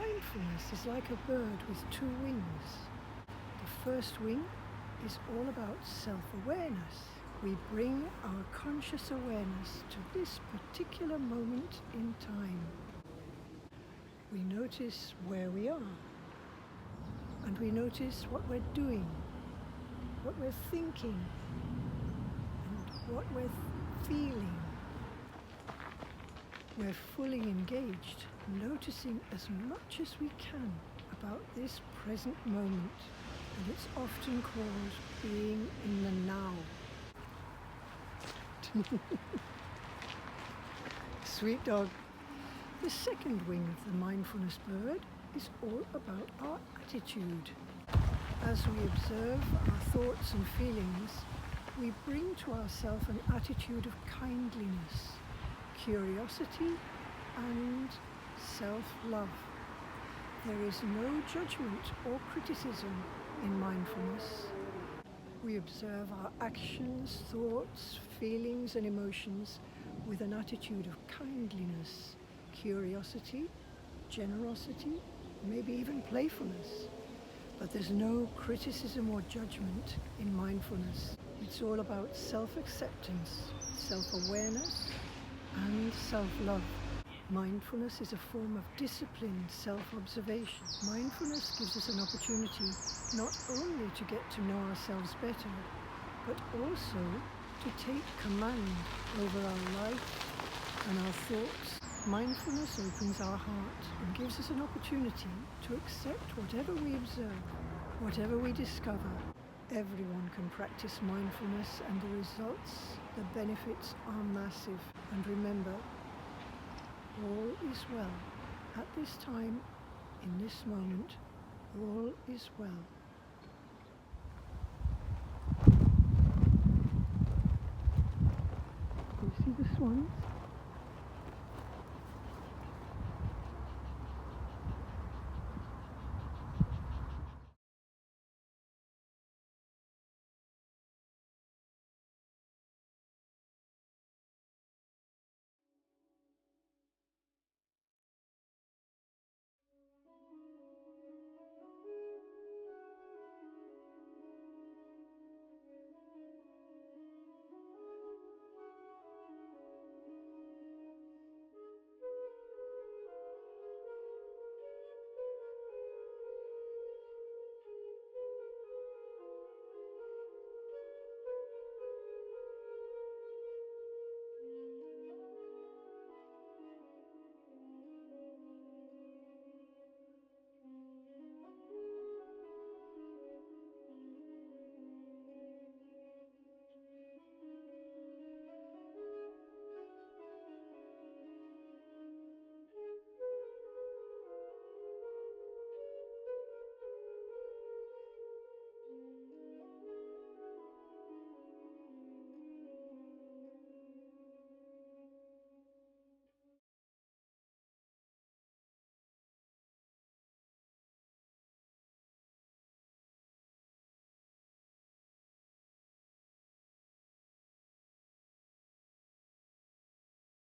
Mindfulness is like a bird with two wings. The first wing is all about self-awareness. We bring our conscious awareness to this particular moment in time. We notice where we are, and we notice what we're doing, what we're thinking, and what we're feeling. We're fully engaged, noticing as much as we can about this present moment, and it's often called being in the now. Sweet dog. The second wing of the mindfulness bird is all about our attitude. As we observe our thoughts and feelings, we bring to ourselves an attitude of kindliness, curiosity, and self-love. There is no judgment or criticism in mindfulness. We observe our actions, thoughts, feelings, and emotions with an attitude of kindliness, curiosity, generosity, maybe even playfulness. But there's no criticism or judgment in mindfulness. It's all about self-acceptance, self-awareness, and self-love. Mindfulness is a form of disciplined self-observation. Mindfulness gives us an opportunity not only to get to know ourselves better, but also to take command over our life and our thoughts. Mindfulness opens our heart and gives us an opportunity to accept whatever we observe, whatever we discover. Everyone can practice mindfulness, and the results, the benefits are massive. And remember, all is well. At this time, in this moment, all is well. You see the swans?